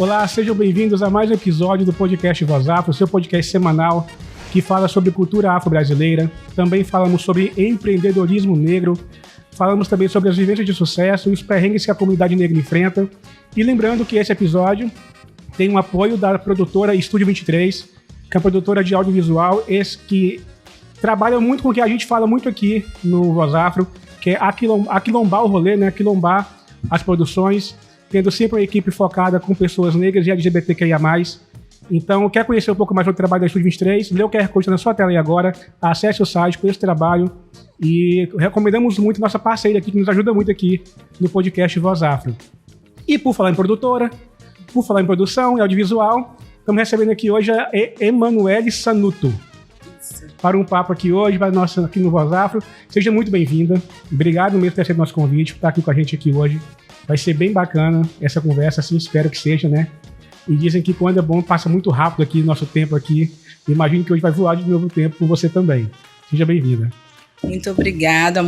Olá, sejam bem-vindos a mais um episódio do podcast Voz Afro, seu podcast semanal que fala sobre cultura afro-brasileira. Também falamos sobre empreendedorismo negro, falamos também sobre as vivências de sucesso e os perrengues que a comunidade negra enfrenta. E lembrando que esse episódio tem um apoio da produtora Estúdio 23, que é uma produtora de audiovisual, que trabalha muito com o que a gente fala muito aqui no Voz Afro, que é aquilombar o rolê, né? Aquilombar as produções, tendo sempre uma equipe focada com pessoas negras e LGBTQIA+. Então, quer conhecer um pouco mais do trabalho da Estúdio 23? Lê o QR Code na sua tela aí agora, acesse o site, conheça o trabalho e recomendamos muito nossa parceira aqui, que nos ajuda muito aqui no podcast Voz Afro. E por falar em produtora, por falar em produção e audiovisual, estamos recebendo aqui hoje a Emanuele Sanuto para um papo aqui hoje, aqui no Voz Afro. Seja muito bem-vinda. Obrigado mesmo por ter aceito nosso convite, por estar aqui com a gente aqui hoje. Vai ser bem bacana essa conversa, assim, espero que seja, né? E dizem que quando é bom, passa muito rápido aqui, nosso tempo aqui. Imagino que hoje vai voar de novo o tempo com você também. Seja bem-vinda. Muito obrigada,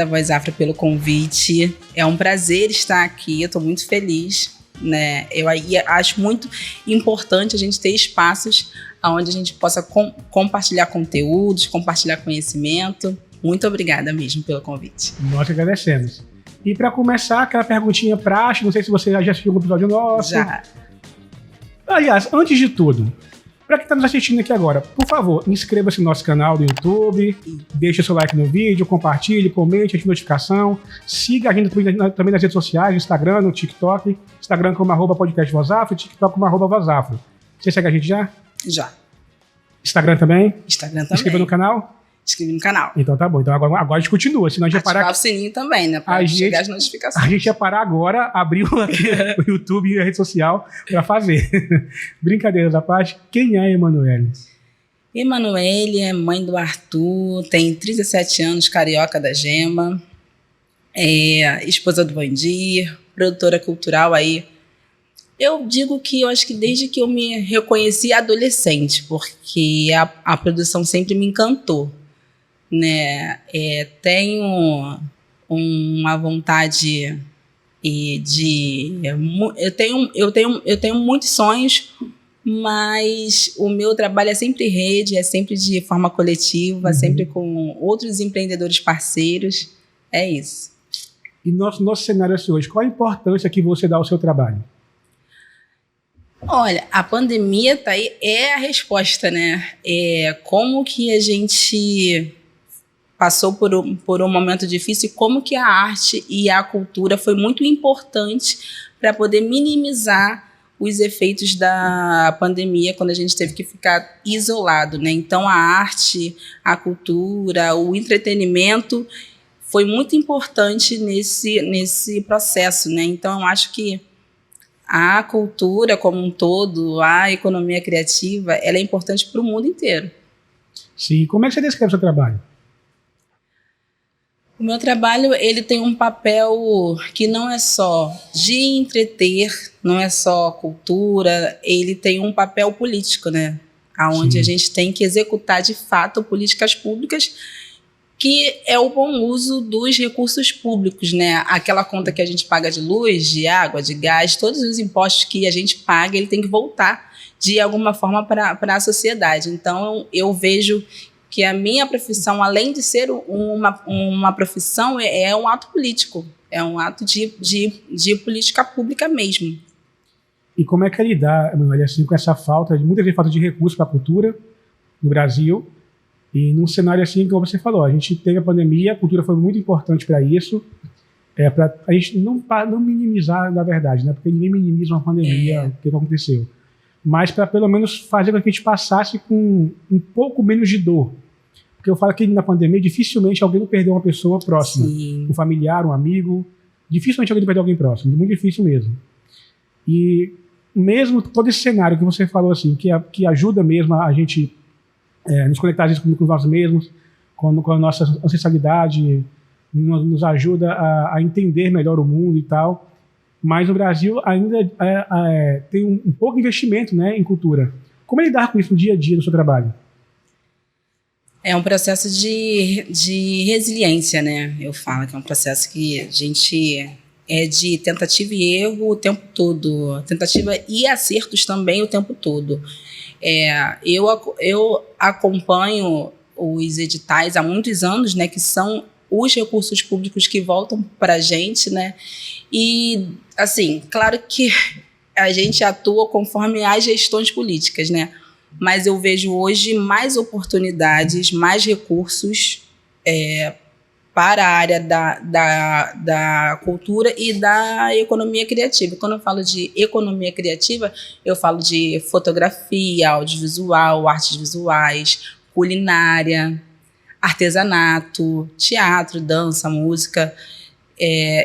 Voz Afro, pelo convite. É um prazer estar aqui, eu estou muito feliz, né? Eu acho muito importante a gente ter espaços onde a gente possa compartilhar conteúdos, compartilhar conhecimento. Muito obrigada mesmo pelo convite. Nós que agradecemos. E para começar, aquela perguntinha prática, não sei se você já assistiu algum episódio nosso. Já. Aliás, antes de tudo, para quem está nos assistindo aqui agora, por favor, inscreva-se no nosso canal do YouTube, deixe seu like no vídeo, compartilhe, comente, ative notificação, siga a gente também nas redes sociais, no Instagram, no TikTok, Instagram como @podcastvozafro, TikTok como @vozafro. Você segue a gente já? Já. Instagram também? Instagram também. Inscreva no canal? Inscreve no canal. Então tá bom. Então agora a gente continua, senão a gente ia parar. Ativar o sininho também, né? Para chegar as notificações. A gente ia parar agora, abrir o YouTube e a rede social para fazer. Brincadeiras à parte, quem é a Emanuele? Emanuele é mãe do Arthur, tem 37 anos, carioca da Gema, é esposa do Vandir, produtora cultural aí. Eu digo que eu acho que desde que eu me reconheci adolescente, porque a produção sempre me encantou, né? Tenho uma vontade eu tenho muitos sonhos, mas o meu trabalho é sempre rede, é sempre de forma coletiva, sempre com outros empreendedores parceiros. É isso. E nosso cenário assim hoje, qual a importância que você dá ao seu trabalho? Olha, a pandemia tá aí, é a resposta, né? Como que a gente passou por um momento difícil e como que a arte e a cultura foi muito importante para poder minimizar os efeitos da pandemia quando a gente teve que ficar isolado, né? Então a arte, a cultura, o entretenimento foi muito importante nesse processo, né? Então eu acho que a cultura como um todo, a economia criativa, ela é importante para o mundo inteiro. Sim. Como é que você descreve o seu trabalho? O meu trabalho, ele tem um papel que não é só de entreter, não é só cultura, ele tem um papel político, né? Onde a gente tem que executar de fato políticas públicas, que é o bom uso dos recursos públicos, né? Aquela conta que a gente paga de luz, de água, de gás, todos os impostos que a gente paga, ele tem que voltar de alguma forma para a sociedade. Então, eu vejo que a minha profissão, além de ser uma profissão, é um ato político, é um ato de política pública mesmo. E como é que é lidar, Emanuele, assim, com essa muita falta de recursos para a cultura no Brasil? E num cenário assim, como você falou, a gente teve a pandemia, a cultura foi muito importante para isso, para a gente não minimizar, na verdade, né? Porque ninguém minimiza uma pandemia, o que aconteceu. Mas para pelo menos fazer com que a gente passasse com um pouco menos de dor. Porque eu falo que na pandemia, dificilmente alguém perdeu uma pessoa próxima. Sim. Um familiar, um amigo. Dificilmente alguém perdeu alguém próximo, muito difícil mesmo. E mesmo todo esse cenário que você falou, assim, que ajuda mesmo a gente nos conectar às vezes com nós mesmos, com a nossa ancestralidade, nos ajuda a entender melhor o mundo e tal. Mas o Brasil ainda tem um pouco investimento, né, em cultura. Como é lidar com isso no dia a dia do seu trabalho? É um processo de resiliência, né? Eu falo que é um processo que a gente é de tentativa e erro o tempo todo, tentativa e acertos também o tempo todo. Eu acompanho os editais há muitos anos, né, que são os recursos públicos que voltam para a gente, né? E, assim, claro que a gente atua conforme as gestões políticas, né? Mas eu vejo hoje mais oportunidades, mais recursos para a área da cultura e da economia criativa. Quando eu falo de economia criativa, eu falo de fotografia, audiovisual, artes visuais, culinária, artesanato, teatro, dança, música.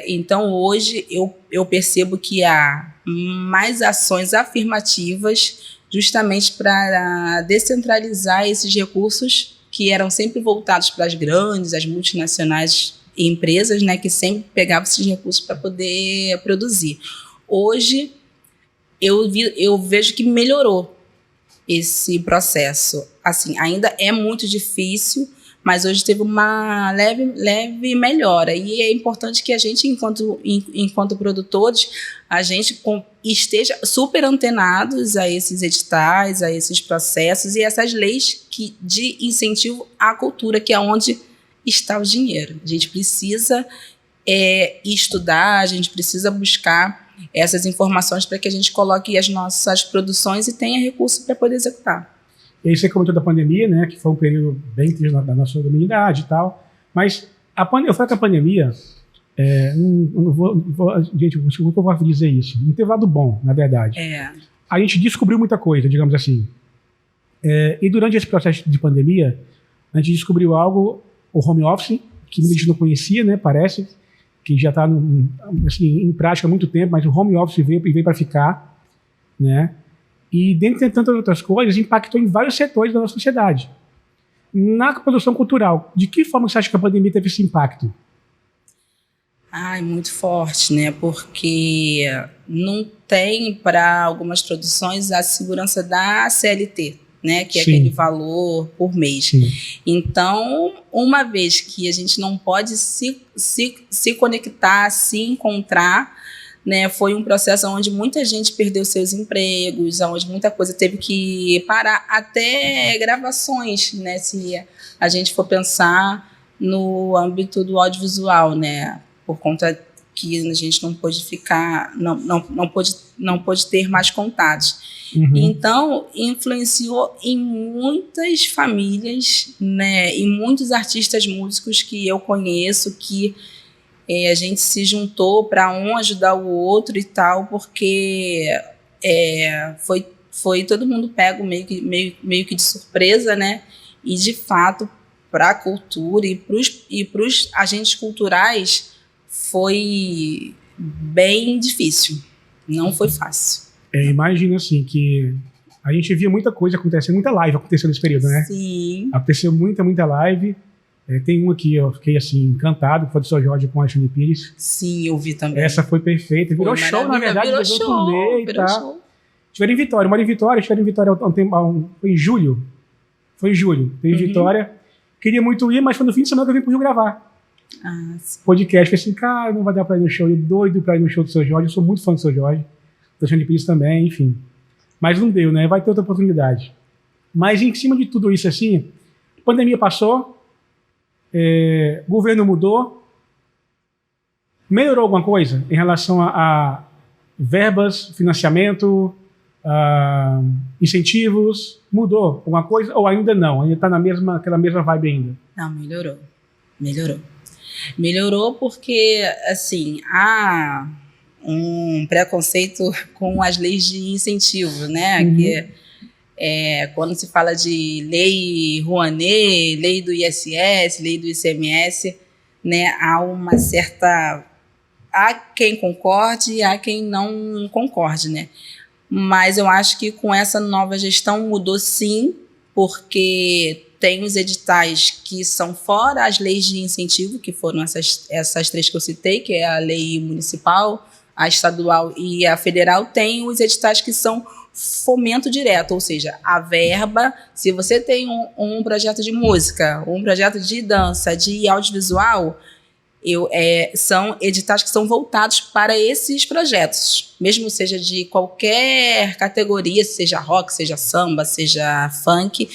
Então, hoje, eu percebo que há mais ações afirmativas justamente para descentralizar esses recursos que eram sempre voltados para as grandes, as multinacionais e empresas, né, que sempre pegavam esses recursos para poder produzir. Hoje, eu vejo que melhorou esse processo. Assim, ainda é muito difícil, mas hoje teve uma leve melhora. E é importante que a gente, enquanto produtores, a gente esteja super antenados a esses editais, a esses processos e essas leis de incentivo à cultura, que é onde está o dinheiro. A gente precisa estudar, a gente precisa buscar essas informações para que a gente coloque as nossas produções e tenha recurso para poder executar. E aí você comentou da pandemia, né, que foi um período bem triste da nossa comunidade e tal, mas eu falo que a pandemia, gente, como eu vou dizer isso? Não teve lado bom, na verdade. A gente descobriu muita coisa, digamos assim. E durante esse processo de pandemia, a gente descobriu algo, o home office, que muita gente não conhecia, né, parece, que já está assim, em prática há muito tempo, mas o home office veio para ficar, né? E, dentre tantas outras coisas, impactou em vários setores da nossa sociedade. Na produção cultural, de que forma você acha que a pandemia teve esse impacto? Muito forte, né? Porque não tem, para algumas produções, a segurança da CLT, né? Que é Sim. aquele valor por mês. Sim. Então, uma vez que a gente não pode se conectar, se encontrar, né, foi um processo onde muita gente perdeu seus empregos, onde muita coisa teve que parar, até gravações, né, se a gente for pensar no âmbito do audiovisual, né, por conta que a gente não pôde ficar, não pôde ter mais contatos. Uhum. Então, influenciou em muitas famílias, né, e muitos artistas músicos que eu conheço, que a gente se juntou para um ajudar o outro e tal, porque foi todo mundo pego meio que de surpresa, né? E, de fato, para a cultura e para os agentes culturais foi bem difícil. Não foi fácil. Imagina assim, que a gente via muita coisa acontecendo, muita live acontecendo nesse período, né? Sim. Aconteceu muita live. Tem uma que eu fiquei assim, encantado, que foi do Seu Jorge com a Alexandre Pires. Sim, eu vi também. Essa foi perfeita. Virou show, na verdade. Virou show. Tiveram em Vitória, foi em julho. Foi em julho. Teve em Vitória. Queria muito ir, mas foi no fim de semana que eu vim pro Rio gravar. Sim. Podcast. Falei assim, cara, não vai dar pra ir no show. Eu doido pra ir no show do Seu Jorge. Eu sou muito fã do Seu Jorge. Do Alexandre Pires também, enfim. Mas não deu, né? Vai ter outra oportunidade. Mas em cima de tudo isso, assim, a pandemia passou. Governo mudou, melhorou alguma coisa em relação a verbas, financiamento, incentivos, mudou alguma coisa ou ainda não? Ainda está aquela mesma vibe ainda? Não, melhorou porque, assim, há um preconceito com as leis de incentivo, né? Que quando se fala de lei Rouanet, lei do ISS, lei do ICMS, né, há uma certa... Há quem concorde e há quem não concorde, né? Mas eu acho que com essa nova gestão mudou sim, porque tem os editais que são fora as leis de incentivo, que foram essas três que eu citei, que é a lei municipal, a estadual e a federal. Tem os editais que são fomento direto, ou seja, a verba, se você tem um projeto de música, um projeto de dança, de audiovisual, São editais que são voltados para esses projetos, mesmo seja de qualquer categoria, seja rock, seja samba, seja funk,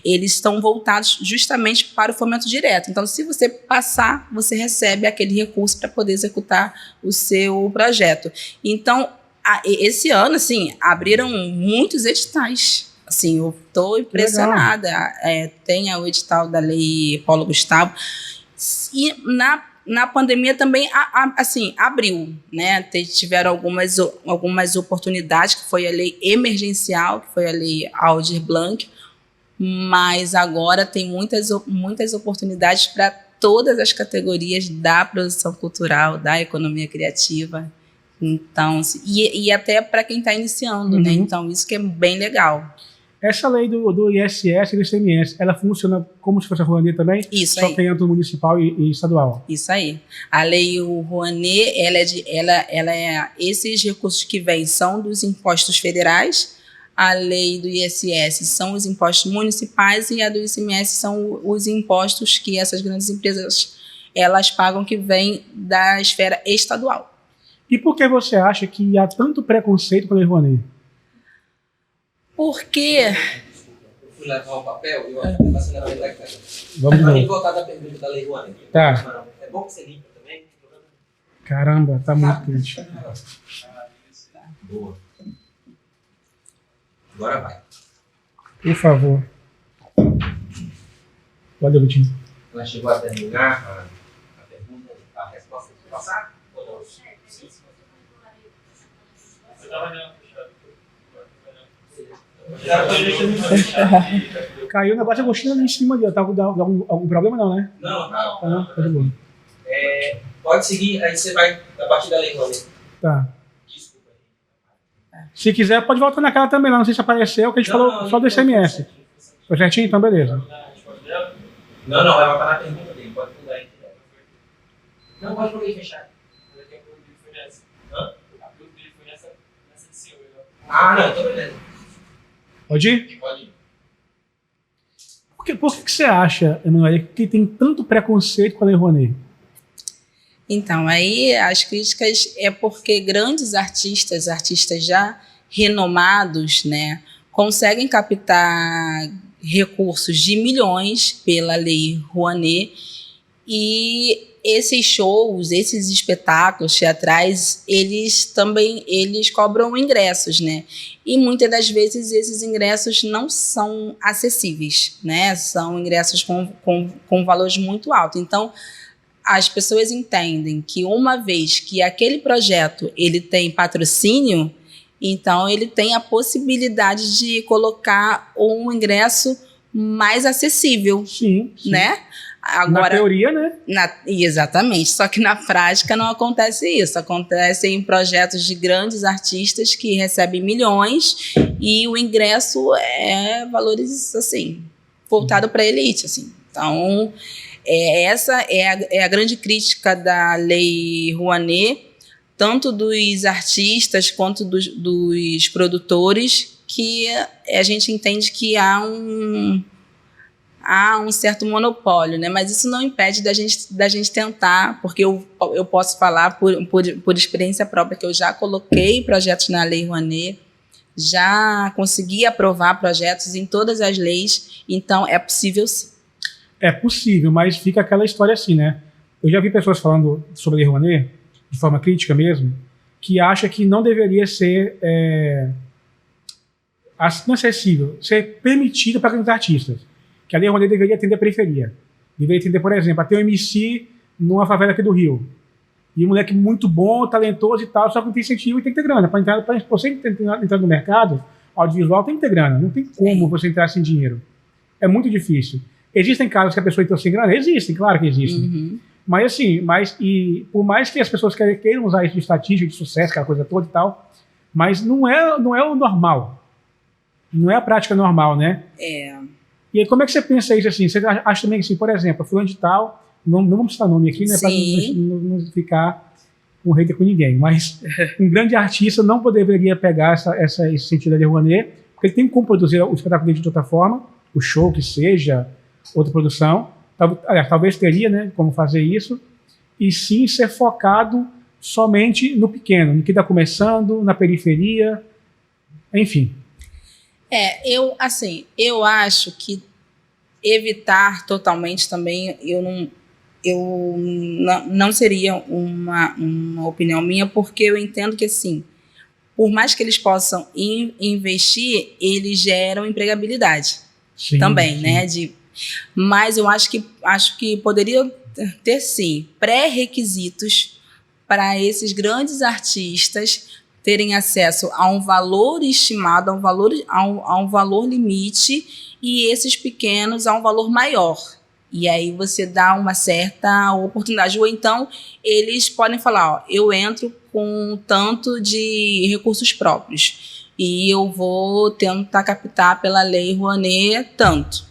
eles estão voltados justamente para o fomento direto. Então, se você passar, você recebe aquele recurso para poder executar o seu projeto. Então, esse ano, assim, abriram muitos editais. Assim, eu estou impressionada. Tem o edital da Lei Paulo Gustavo. E na pandemia também, assim, abriu, né? Tiveram algumas oportunidades, que foi a lei emergencial, que foi a lei Aldir Blanc, mas agora tem muitas oportunidades para todas as categorias da produção cultural, da economia criativa. Então, e até para quem está iniciando, né? Então, isso que é bem legal. Essa lei do ISS e do ICMS, ela funciona como se fosse a Rouanet também? Isso só aí. Só tem âmbito municipal e estadual? Isso aí. A lei Rouanet, esses recursos que vêm são dos impostos federais, a lei do ISS são os impostos municipais e a do ICMS são os impostos que essas grandes empresas elas pagam, que vêm da esfera estadual. E por que você acha que há tanto preconceito com a Lei Rouanet? Porque... Eu fui levar o papel e eu acho que passei na frente da casa. Vamos Para mim voltar da pergunta da Lei Rouanet. Tá. É bom que você limpa também? Caramba, tá muito quente. Boa. Agora vai. Por favor. Pode, Vitinho. Ela chegou a terminar a pergunta, a resposta de passar? Ou não? Caiu o negócio agostinho ali em cima ali, ó. Tá com algum problema não, né? Não. Tá de boa. Pode seguir, aí você vai a partir da Lei Rouanet. Tá. Desculpa. Se quiser, pode voltar naquela também lá. Não sei se apareceu, que a gente falou só do ICMS. Foi certinho? Então, beleza. Não, vai voltar na pergunta dele. Pode pular aí. Não, pode pular e fechar. Não, então beleza. Pode ir? Pode ir. Por que você acha, Emanuele, que tem tanto preconceito com a Lei Rouanet? Então, aí as críticas é porque grandes artistas já renomados, né, conseguem captar recursos de milhões pela Lei Rouanet, e esses shows, esses espetáculos teatrais, eles cobram ingressos, né? E muitas das vezes esses ingressos não são acessíveis, né? São ingressos com valores muito altos. Então, as pessoas entendem que uma vez que aquele projeto ele tem patrocínio, então ele tem a possibilidade de colocar um ingresso mais acessível. Sim. Né? Agora, na teoria, né? Exatamente. Só que na prática não acontece isso. Acontece em projetos de grandes artistas que recebem milhões e o ingresso é valores, assim, voltado para a elite, assim. Então, essa é a grande crítica da Lei Rouanet, tanto dos artistas quanto dos produtores, que a gente entende que há um certo monopólio, né? Mas isso não impede da gente tentar, porque eu posso falar por experiência própria, que eu já coloquei projetos na Lei Rouanet, já consegui aprovar projetos em todas as leis, então é possível sim. É possível, mas fica aquela história assim, né? Eu já vi pessoas falando sobre a Lei Rouanet, de forma crítica mesmo, que acha que não deveria ser acessível, ser permitida para grandes artistas. Que a Lei Rouanet deveria atender a periferia. Deveria atender, por exemplo, até um MC numa favela aqui do Rio. E um moleque muito bom, talentoso e tal, só que não tem incentivo e tem que ter grana. Para você entrar no mercado audiovisual, tem que ter grana. Não tem como você entrar sem dinheiro. É muito difícil. Existem casos que a pessoa entrou sem grana? Existem, claro que existem. Uhum. Mas assim, por mais que as pessoas queiram usar isso de estatística, de sucesso, aquela coisa toda e tal, mas não é o normal. Não é a prática normal, né? E aí, como é que você pensa isso assim? Você acha também que, assim, por exemplo, fulano de tal, não vamos citar nome aqui, né? Para não ficar com hater com ninguém, mas um grande artista não deveria pegar esse sentido da Lei Rouanet, porque ele tem como produzir o espetáculo dele de outra forma, o show que seja, outra produção. Talvez teria, né, como fazer isso. e sim ser focado somente no pequeno, no que está começando, na periferia, enfim. Eu acho que evitar totalmente também, não seria uma opinião minha, porque eu entendo que, assim, por mais que eles possam investir, eles geram empregabilidade. Sim, também, sim. Né? Mas eu acho que poderia ter, sim, pré-requisitos para esses grandes artistas terem acesso a um valor estimado, a um valor limite, e esses pequenos a um valor maior. E aí você dá uma certa oportunidade. Ou então eles podem falar, eu entro com tanto de recursos próprios e eu vou tentar captar pela Lei Rouanet tanto.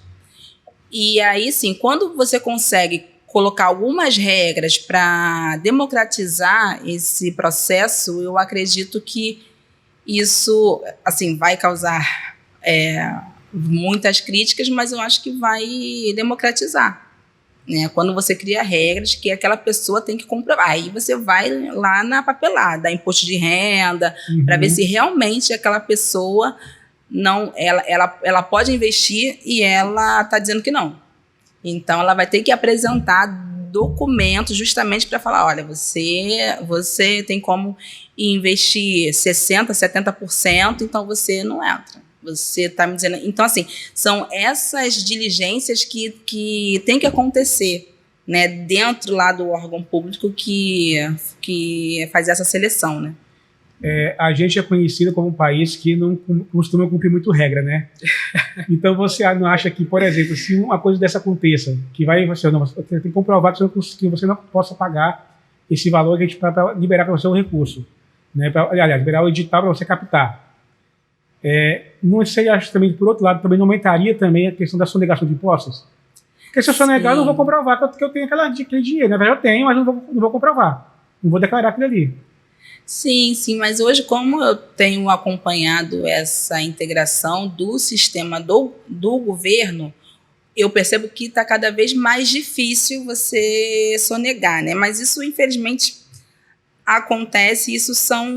E aí, sim, quando você consegue colocar algumas regras para democratizar esse processo, eu acredito que isso, assim, vai causar muitas críticas, mas eu acho que vai democratizar, né? Quando você cria regras que aquela pessoa tem que comprovar, aí você vai lá na papelada, dá imposto de renda, para ver se realmente aquela pessoa ela pode investir e ela está dizendo que não. Então, ela vai ter que apresentar documentos justamente para falar, olha, você tem como investir 60%, 70%, então você não entra. Você está me dizendo... Então, assim, são essas diligências que tem que acontecer, né, dentro lá do órgão público que faz essa seleção, né? A gente é conhecido como um país que não costuma cumprir muito regra, né? Então você não acha que, por exemplo, se uma coisa dessa aconteça, que você tem que comprovar que você não possa pagar esse valor para liberar para você o recurso, né? Aliás, liberar o edital para você captar. Não sei, acho também, por outro lado, também não aumentaria também a questão da sonegação de impostos? Porque se eu sonegar, eu não vou comprovar que eu tenho aquele dinheiro. Na verdade, eu tenho, mas não vou comprovar. Não vou declarar aquilo ali. Sim, mas hoje, como eu tenho acompanhado essa integração do sistema do governo, eu percebo que está cada vez mais difícil você sonegar, né? Mas isso, infelizmente, acontece, isso são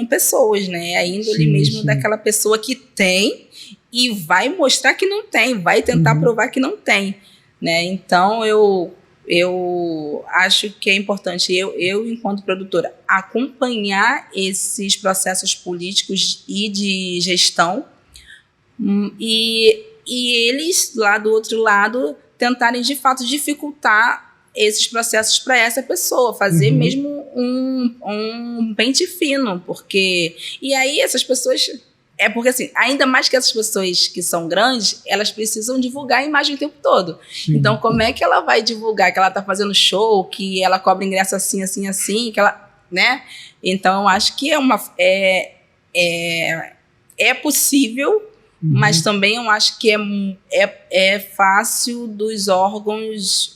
pessoas, né? A índole mesmo daquela pessoa que tem e vai mostrar que não tem, vai tentar provar que não tem, né? Então, eu acho que é importante eu, enquanto produtora, acompanhar esses processos políticos e de gestão e eles, lá do outro lado, tentarem, de fato, dificultar esses processos para essa pessoa, fazer mesmo um pente fino, porque... E aí essas pessoas... porque, assim, ainda mais que essas pessoas que são grandes, elas precisam divulgar a imagem o tempo todo. Sim. Então, como é que ela vai divulgar que ela está fazendo show, que ela cobra ingresso assim, assim, assim, que ela, né? Então, eu acho que é possível, mas também eu acho que é fácil dos órgãos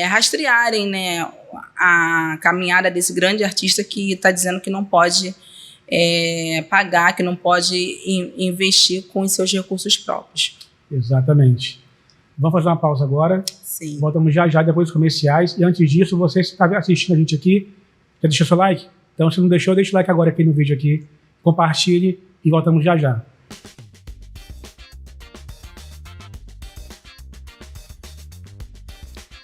rastrearem, né, a caminhada desse grande artista que está dizendo que não pode... pagar, que não pode investir com os seus recursos próprios. Exatamente. Vamos fazer uma pausa agora. Sim. Voltamos já depois dos comerciais. E antes disso, você que está assistindo a gente aqui, já deixou seu like? Então, se não deixou, deixa o like agora aqui no vídeo aqui. Compartilhe e voltamos já.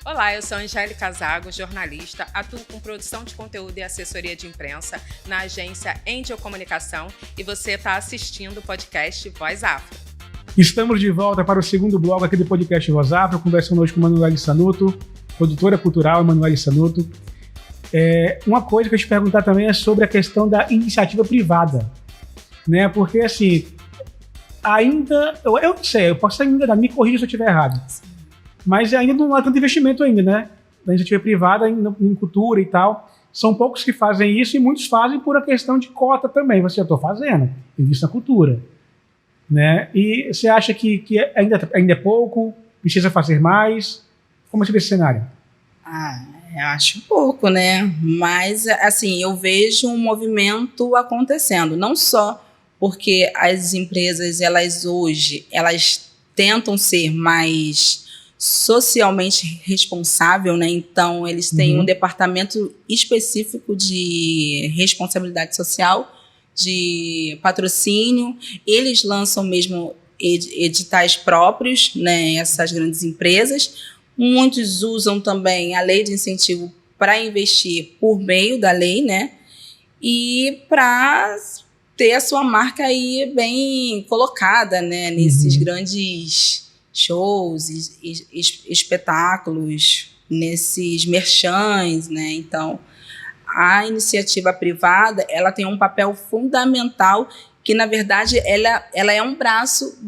Olá, eu sou Angélica Zago, jornalista, atuo com produção de conteúdo e assessoria de imprensa na agência Angel Comunicação e você está assistindo o podcast Voz Afro. Estamos de volta para o segundo bloco aqui do podcast Voz Afro, conversando hoje com Emanuele Sanuto, produtora cultural Emanuele Sanuto. Uma coisa que eu te perguntar também é sobre a questão da iniciativa privada, né? Porque, assim, ainda... Eu não sei, eu posso estar enganado, me corrija se eu estiver errado. Mas ainda não há tanto investimento ainda, né? Da iniciativa privada em cultura e tal. São poucos que fazem isso e muitos fazem por a questão de cota também. Você, eu estou fazendo, invisto na cultura. Né? E você acha que ainda é pouco? Precisa fazer mais? Como é esse cenário? Eu acho pouco, né? Mas, assim, eu vejo um movimento acontecendo. Não só porque as empresas, elas hoje, elas tentam ser mais socialmente responsável, né? Então, eles têm um departamento específico de responsabilidade social, de patrocínio. Eles lançam mesmo editais próprios, né? Essas grandes empresas. Muitos usam também a lei de incentivo para investir por meio da lei, né? E para ter a sua marca aí bem colocada, né? Nesses grandes shows, espetáculos, nesses merchans, né? Então, a iniciativa privada, ela tem um papel fundamental que, na verdade, ela é um braço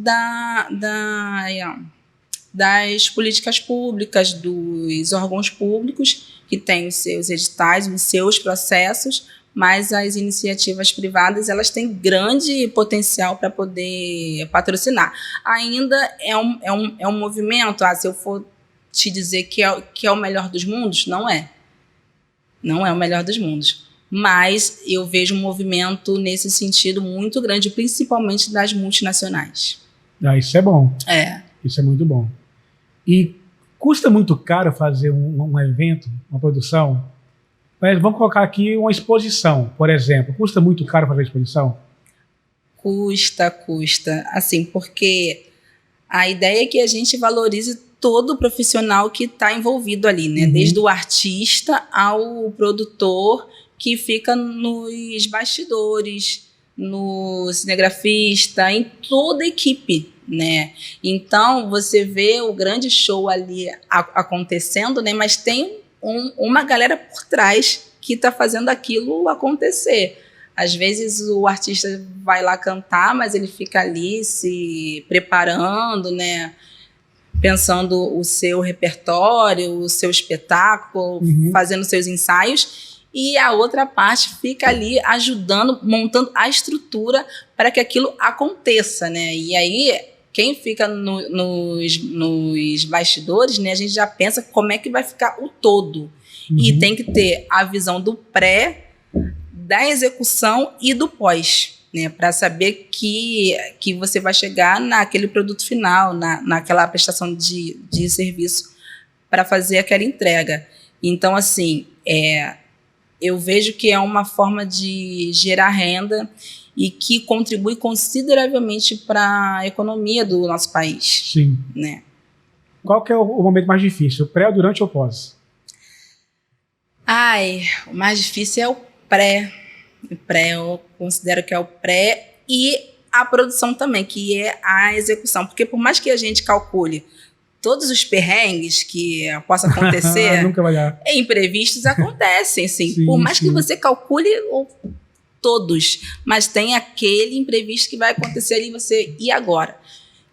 das políticas públicas, dos órgãos públicos, que têm os seus editais, os seus processos, mas as iniciativas privadas, elas têm grande potencial para poder patrocinar. Ainda é um movimento, se eu for te dizer que é o melhor dos mundos, não é. Não é o melhor dos mundos. Mas eu vejo um movimento nesse sentido muito grande, principalmente das multinacionais. Isso é bom. É. Isso é muito bom. E custa muito caro fazer um evento, uma produção? Mas vamos colocar aqui uma exposição, por exemplo. Custa muito caro fazer a exposição? Custa. Assim, porque a ideia é que a gente valorize todo o profissional que está envolvido ali, né? Desde o artista ao produtor que fica nos bastidores, no cinegrafista, em toda a equipe, né? Então, você vê o grande show ali acontecendo, né? Mas tem uma galera por trás que está fazendo aquilo acontecer. Às vezes o artista vai lá cantar, mas ele fica ali se preparando, né? Pensando o seu repertório, o seu espetáculo, fazendo seus ensaios, e a outra parte fica ali ajudando, montando a estrutura para que aquilo aconteça, né? E aí, quem fica nos bastidores, né, a gente já pensa como é que vai ficar o todo. E tem que ter a visão do pré, da execução e do pós, né, para saber que você vai chegar naquele produto final, naquela prestação de serviço para fazer aquela entrega. Então, assim, eu vejo que é uma forma de gerar renda e que contribui consideravelmente para a economia do nosso país. Sim. Né? Qual que é o momento mais difícil? O pré, o durante ou o pós? O mais difícil é o pré. O pré, eu considero que é o pré e a produção também, que é a execução. Porque por mais que a gente calcule todos os perrengues que possa acontecer, nunca vai dar. Imprevistos acontecem, sim. Sim, por mais sim. que você calcule todos, mas tem aquele imprevisto que vai acontecer ali, e agora?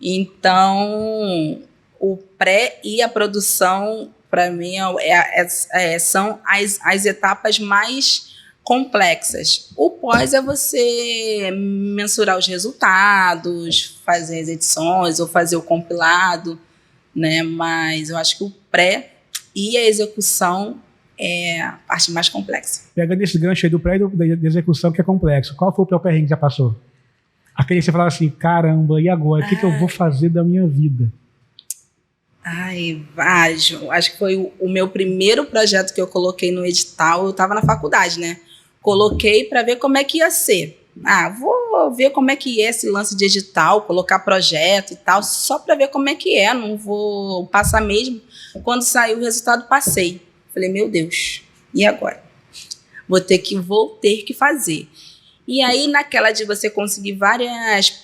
Então, o pré e a produção, para mim, são as etapas mais complexas. O pós é você mensurar os resultados, fazer as edições ou fazer o compilado, né? Mas eu acho que o pré e a execução é a parte mais complexa. Pegando esse gancho aí do pré e da execução, que é complexo, qual foi o pior perrengue que já passou? Aquele que você falava assim, caramba, e agora? O que eu vou fazer da minha vida? Vários. Acho que foi o meu primeiro projeto que eu coloquei no edital. Eu estava na faculdade, né? Coloquei para ver como é que ia ser. Vou ver como é que é esse lance de edital, colocar projeto e tal, só para ver como é que é. Não vou passar mesmo. Quando saiu o resultado, passei. Falei, meu Deus, e agora? Vou ter que fazer. E aí, naquela de você conseguir várias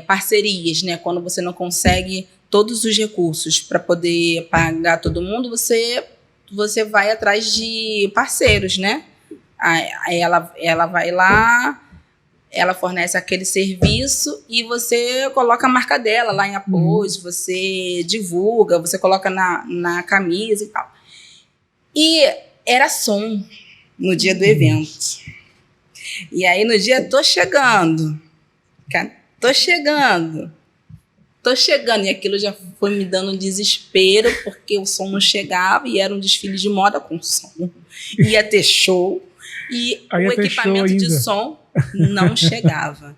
parcerias, né? Quando você não consegue todos os recursos para poder pagar todo mundo, você vai atrás de parceiros, né? Aí ela vai lá, ela fornece aquele serviço e você coloca a marca dela lá em apoio, você divulga, você coloca na camisa e tal. E era som no dia do evento. E aí no dia, tô chegando. E aquilo já foi me dando um desespero, porque o som não chegava e era um desfile de moda com som. Ia ter show e o equipamento de som não chegava.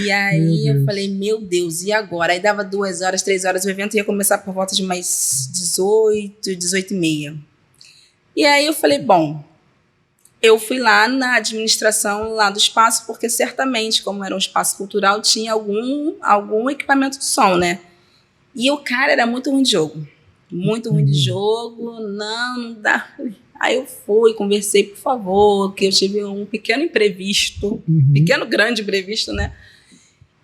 E aí eu falei, meu Deus, e agora? Aí dava 2 horas, 3 horas, o evento ia começar por volta de mais 18, 18h30. E aí eu falei, bom, eu fui lá na administração lá do espaço, porque certamente, como era um espaço cultural, tinha algum equipamento de som, né? E o cara era muito ruim de jogo. Muito ruim de jogo, não dá. Aí eu fui, conversei, por favor, que eu tive um pequeno imprevisto, pequeno, grande imprevisto, né?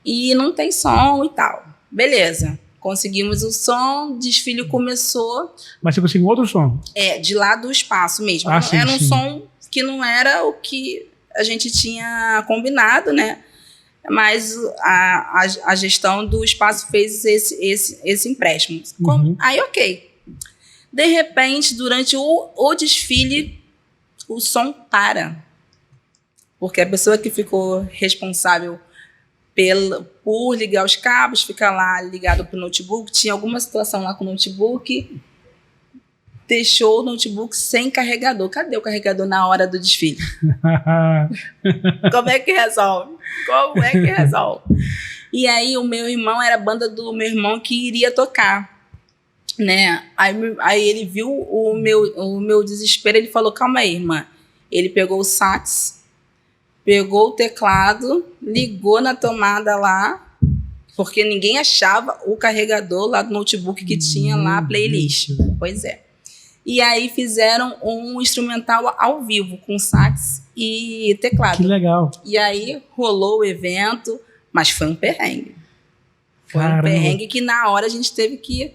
E não tem som e tal. Beleza, conseguimos o som, o desfile começou. Mas você conseguiu outro som? De lá do espaço mesmo. Sim, era um sim. som que não era o que a gente tinha combinado, né? Mas a gestão do espaço fez esse empréstimo. Aí, ok. De repente, durante o desfile, o som para. Porque a pessoa que ficou responsável por ligar os cabos, fica lá ligado para o notebook, tinha alguma situação lá com o notebook, deixou o notebook sem carregador. Cadê o carregador na hora do desfile? Como é que resolve? E aí o meu irmão, era a banda do meu irmão que iria tocar, né? Aí ele viu o meu desespero, ele falou, calma aí, irmã. Ele pegou o sax, pegou o teclado, ligou na tomada lá, porque ninguém achava o carregador lá do notebook que tinha lá a playlist. Pois é. E aí fizeram um instrumental ao vivo, com sax e teclado. Que legal. E aí rolou o evento, mas foi um perrengue. Foi um perrengue que na hora a gente teve que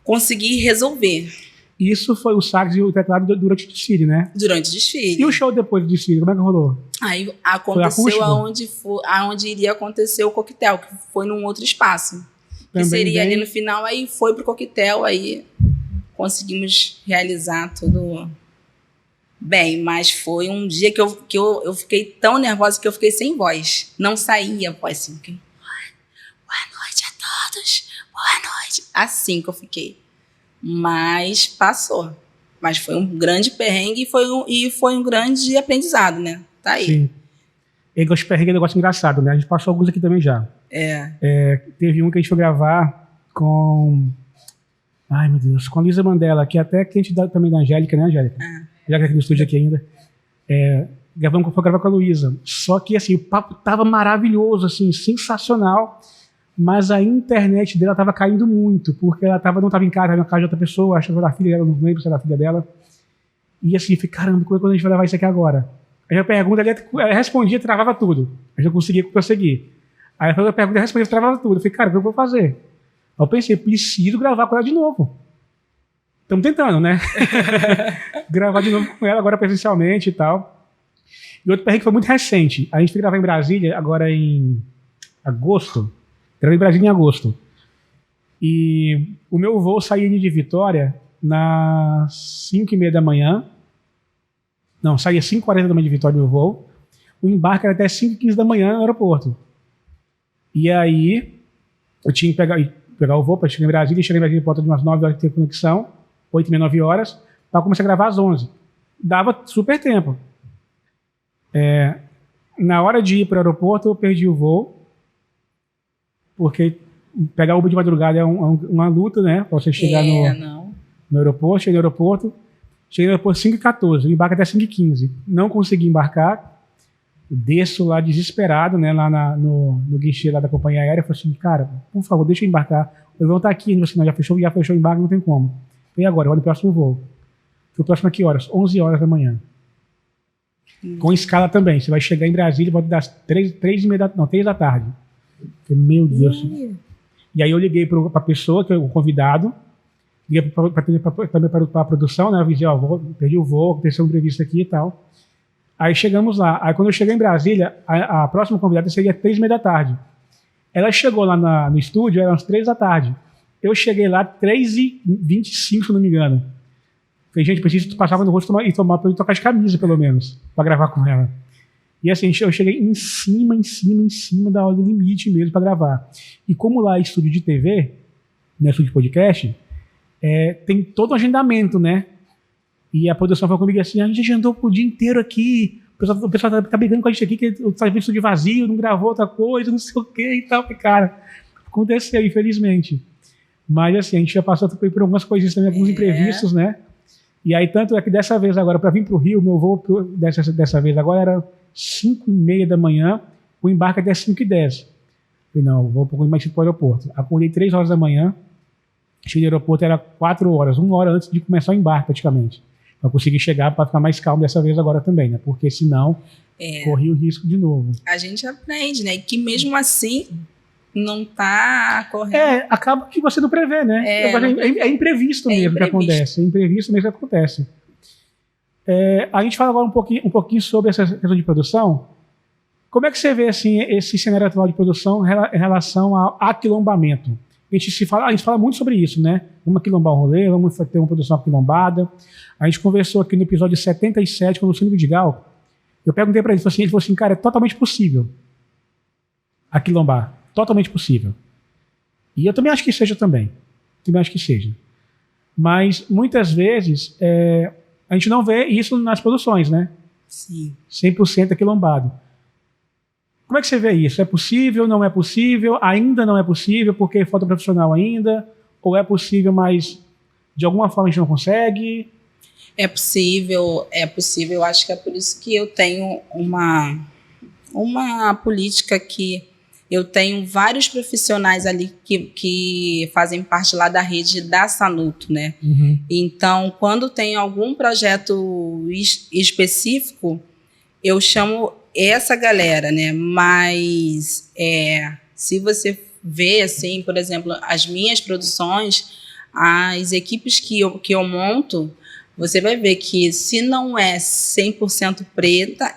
conseguir resolver. Isso foi o sax e o teclado durante o desfile, né? Durante o desfile. E o show depois do desfile, como é que rolou? Aí aconteceu aonde iria acontecer o coquetel, que foi num outro espaço. Que seria ali no final, aí foi pro coquetel, aí conseguimos realizar tudo bem, mas foi um dia que eu fiquei tão nervosa que eu fiquei sem voz. Não saía a voz assim. Fiquei, boa noite a todos, boa noite. Assim que eu fiquei. Mas passou. Mas foi um grande perrengue e foi um grande aprendizado, né? Tá aí. Sim. Esse perrengue é um negócio engraçado, né? A gente passou alguns aqui também já. Teve um que a gente foi gravar com... Ai, meu Deus. Com a Luísa Mandela, que até cliente também da Angélica, né, Angélica? Já que aqui no estúdio aqui ainda. Foi gravar com a Luísa. Só que, assim, o papo tava maravilhoso, assim, sensacional. Mas a internet dela tava caindo muito, porque ela não tava em casa, na casa de outra pessoa, acho que era da filha dela, não lembro se era da filha dela. E assim, eu falei, caramba, como é que a gente vai levar isso aqui agora? Aí a pergunta, ela respondia, travava tudo. Eu já conseguia prosseguir. Aí a pergunta, ela respondia, travava tudo. Eu falei, cara, o que eu vou fazer? Aí eu pensei, preciso gravar com ela de novo. Estamos tentando, né? Gravar de novo com ela, agora presencialmente e tal. E outro perrengue foi muito recente. A gente foi gravar em Brasília, agora em agosto. Gravei em Brasília em agosto. E o meu voo saía de Vitória nas 5h30 da manhã. Não, saía 5h40 da manhã de Vitória meu voo. O embarque era até 5h15 da manhã no aeroporto. E aí, eu tinha que pegar o voo para chegar em Brasília. Cheguei em Brasília por volta de umas 9 horas de ter conexão. 8h30, 9 horas. Para começar a gravar às 11. Dava super tempo. Na hora de ir para o aeroporto, eu perdi o voo. Porque pegar Uber de madrugada é uma luta, né? Pra você chegar no aeroporto. Cheguei no aeroporto 5h14, eu embarco até 5h15. Não consegui embarcar. Desço lá desesperado, né? Lá no guichê lá da companhia aérea. Falei assim, cara, por favor, deixa eu embarcar. Eu vou estar aqui. Não, já fechou o embarque, não tem como. E agora? Eu vou no próximo voo. O próximo a que horas? 11 horas da manhã. Com escala também. Você vai chegar em Brasília, volta das 3 da tarde. Meu Deus. E aí eu liguei para a pessoa, que é o convidado, liguei também para a produção, né? Eu avisei, perdi o voo, aconteceu um imprevisto aqui e tal. Aí chegamos lá. Aí quando eu cheguei em Brasília, a próxima convidada seria 3h30 da tarde. Ela chegou lá no estúdio, eram as 3 da tarde. Eu cheguei lá 3h25, se não me engano. Falei, gente, preciso passar no rosto e tocar de camisa, pelo menos, para gravar com ela. E assim, eu cheguei em cima da hora do limite mesmo para gravar. E como lá é estúdio de TV, não é estúdio de podcast, tem todo o agendamento, né? E a produção falou comigo assim, a gente agendou o dia inteiro aqui, o pessoal tá brigando com a gente aqui, que o serviço de vazio, não gravou outra coisa, não sei o que e tal. Cara, aconteceu, infelizmente. Mas assim, a gente já passou por algumas coisinhas também, alguns imprevistos, né? E aí, tanto é que dessa vez agora, para vir para o Rio, meu voo dessa vez agora era 5h30 da manhã, o embarque até 5h10. Falei, não, vou um pouco mais cedo para o aeroporto. Acordei 3 horas da manhã, cheguei no aeroporto, era 4 horas, 1 hora antes de começar o embarque, praticamente. Para conseguir chegar, para ficar mais calmo dessa vez agora também, né? Porque senão, corri o risco de novo. A gente aprende, né? Que mesmo assim, não tá correndo. Acaba que você não prevê, né? É imprevisto mesmo que acontece. É imprevisto mesmo que acontece. A gente fala agora um pouquinho sobre essa questão de produção. Como é que você vê assim, esse cenário atual de produção em relação ao aquilombamento? A gente fala muito sobre isso, né? Vamos aquilombar um rolê, vamos ter uma produção aquilombada. A gente conversou aqui no episódio 77 com o Luciano Vidigal. Eu perguntei para ele falou assim, cara, é totalmente possível aquilombar. Totalmente possível. E eu também acho que seja também. Também acho que seja. Mas, muitas vezes, a gente não vê isso nas produções, né? Sim. 100% aquilombado. Como é que você vê isso? É possível, não é possível? Ainda não é possível porque falta profissional ainda? Ou é possível, mas de alguma forma a gente não consegue? É possível. Eu acho que é por isso que eu tenho uma política que eu tenho vários profissionais ali que fazem parte lá da rede da Sanuto, né? Uhum. Então, quando tem algum projeto específico, eu chamo essa galera, né? Mas se você vê, assim, por exemplo, as minhas produções, as equipes que eu monto, você vai ver que se não é 100% preta,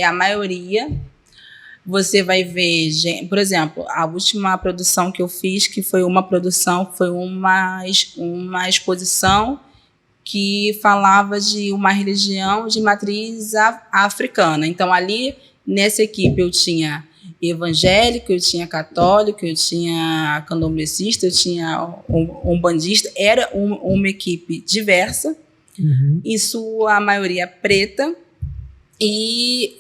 a maioria. Você vai ver, por exemplo, a última produção que eu fiz, que foi uma exposição que falava de uma religião de matriz africana. Então, ali, nessa equipe, eu tinha evangélico, eu tinha católico, eu tinha candomblessista, eu tinha umbandista. Era uma equipe diversa, em sua maioria preta, e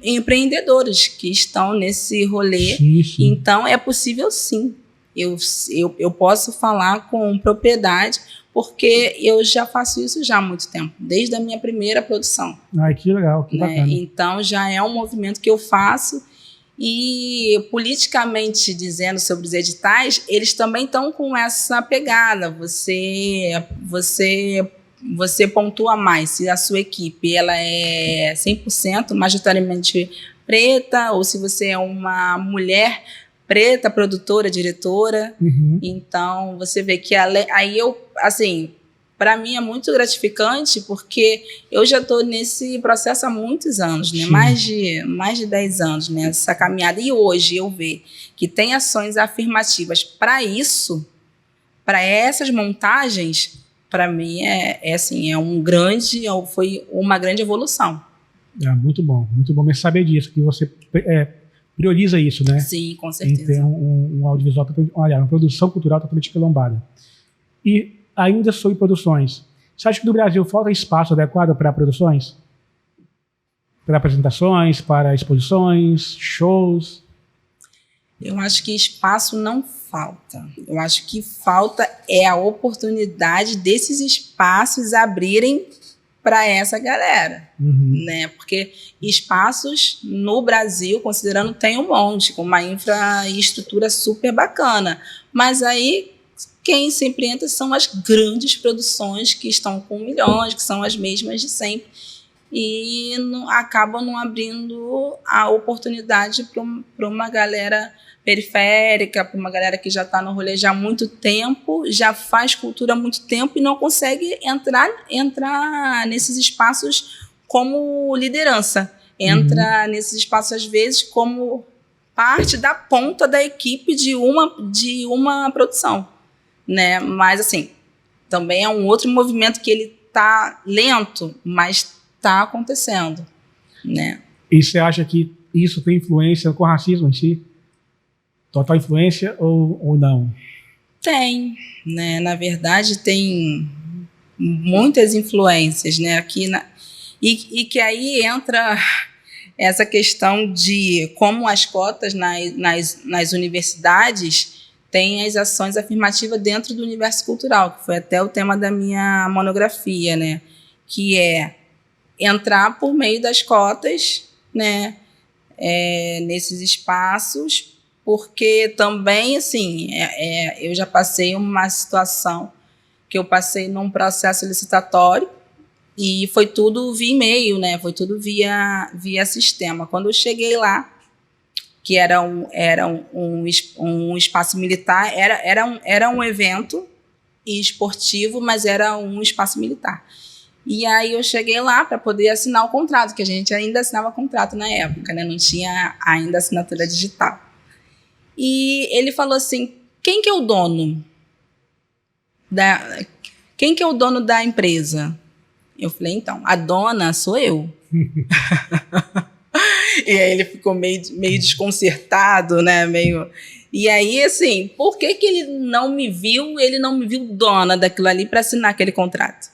empreendedores que estão nesse rolê. Sim. Então, é possível sim. Eu posso falar com propriedade, porque eu já faço isso já há muito tempo, desde a minha primeira produção. Ai, que legal, que bacana. Então, já é um movimento que eu faço. E, politicamente dizendo sobre os editais, eles também estão com essa pegada. Você pontua mais se a sua equipe ela é 100% majoritariamente preta, ou se você é uma mulher preta, produtora, diretora. Uhum. Então, você vê que aí eu, assim, para mim é muito gratificante, porque eu já estou nesse processo há muitos anos, né? Mais de 10 anos nessa caminhada. E hoje eu vejo que tem ações afirmativas para isso, para essas montagens. Para mim foi uma grande evolução. Muito bom mesmo saber disso, que você prioriza isso, né? Sim, com certeza. Em ter um audiovisual, uma produção cultural totalmente quilombada. E ainda sobre produções, você acha que no Brasil falta espaço adequado para produções? Para apresentações, para exposições, shows? Eu acho que espaço não falta. Eu acho que falta a oportunidade desses espaços abrirem para essa galera, né? Porque espaços no Brasil, considerando, tem um monte, com uma infraestrutura super bacana. Mas aí, quem sempre entra são as grandes produções que estão com milhões, que são as mesmas de sempre. E acabam não abrindo a oportunidade para uma galera periférica, para uma galera que já está no rolê já há muito tempo, já faz cultura há muito tempo e não consegue entrar nesses espaços como liderança. Entra nesses espaços, às vezes, como parte da ponta da equipe de uma produção, né? Mas, assim, também é um outro movimento que ele está lento, mas está acontecendo, né? E você acha que isso tem influência com o racismo em si? Total influência ou não? Tem, né? Na verdade, tem muitas influências, né? E que aí entra essa questão de como as cotas nas universidades têm as ações afirmativas dentro do universo cultural, que foi até o tema da minha monografia, né? Que é entrar por meio das cotas, né? Nesses espaços, porque também, assim, eu já passei uma situação que eu passei num processo licitatório e foi tudo via e-mail, né? Foi tudo via sistema. Quando eu cheguei lá, que era um espaço militar, era um evento esportivo, mas era um espaço militar. E aí eu cheguei lá para poder assinar o contrato, que a gente ainda assinava contrato na época, né? Não tinha ainda assinatura digital. E ele falou assim, quem que é o dono da empresa? Eu falei, então, a dona sou eu. E aí ele ficou meio desconcertado, né? E aí, assim, por que ele não me viu dona daquilo ali para assinar aquele contrato?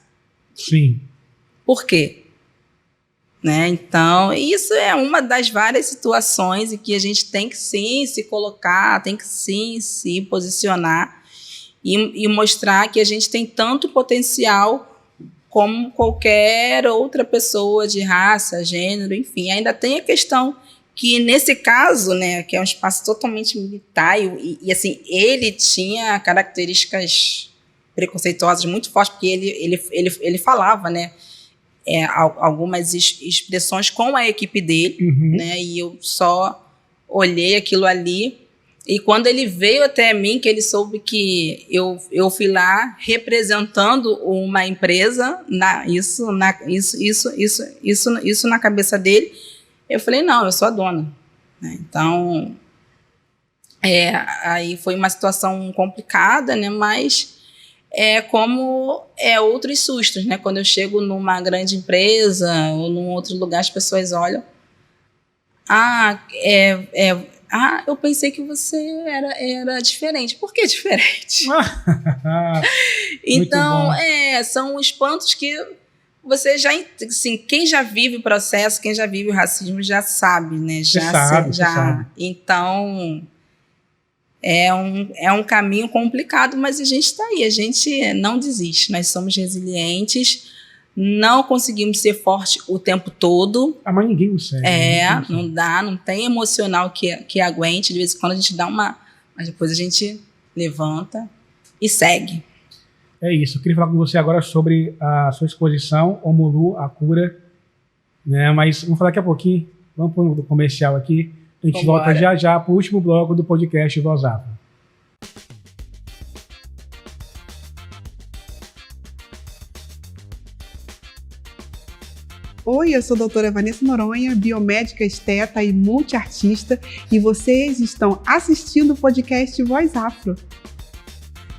Sim. Por quê? Né? Então, isso é uma das várias situações em que a gente tem que sim se colocar, tem que sim se posicionar e mostrar que a gente tem tanto potencial como qualquer outra pessoa de raça, gênero, enfim. Ainda tem a questão que, nesse caso, né, que é um espaço totalmente militar, e assim, ele tinha características preconceituosas muito fortes, porque ele falava, né, algumas expressões com a equipe dele, né, e eu só olhei aquilo ali. E quando ele veio até mim, que ele soube que eu fui lá representando uma empresa, isso na cabeça dele, eu falei, não, eu sou a dona. Então, aí foi uma situação complicada, né? Mas como outros sustos, né? Quando eu chego numa grande empresa ou num outro lugar, as pessoas olham, eu pensei que você era diferente. Por que diferente? Então, são espantos que você já... Assim, quem já vive o processo, quem já vive o racismo, já sabe, né? Sabe. Então, é um caminho complicado, mas a gente está aí. A gente não desiste. Nós somos resilientes. Não conseguimos ser fortes o tempo todo. Mas ninguém consegue. Não dá, não tem emocional que aguente. De vez em quando a gente dá uma... Mas depois a gente levanta e segue. É isso. Eu queria falar com você agora sobre a sua exposição, Omolu, a Cura. Né? Mas vamos falar daqui a pouquinho. Vamos para o comercial aqui. A gente volta já para o último bloco do podcast Voz Afro. Oi, eu sou a doutora Vanessa Noronha, biomédica, esteta e multiartista, e vocês estão assistindo o podcast Voz Afro.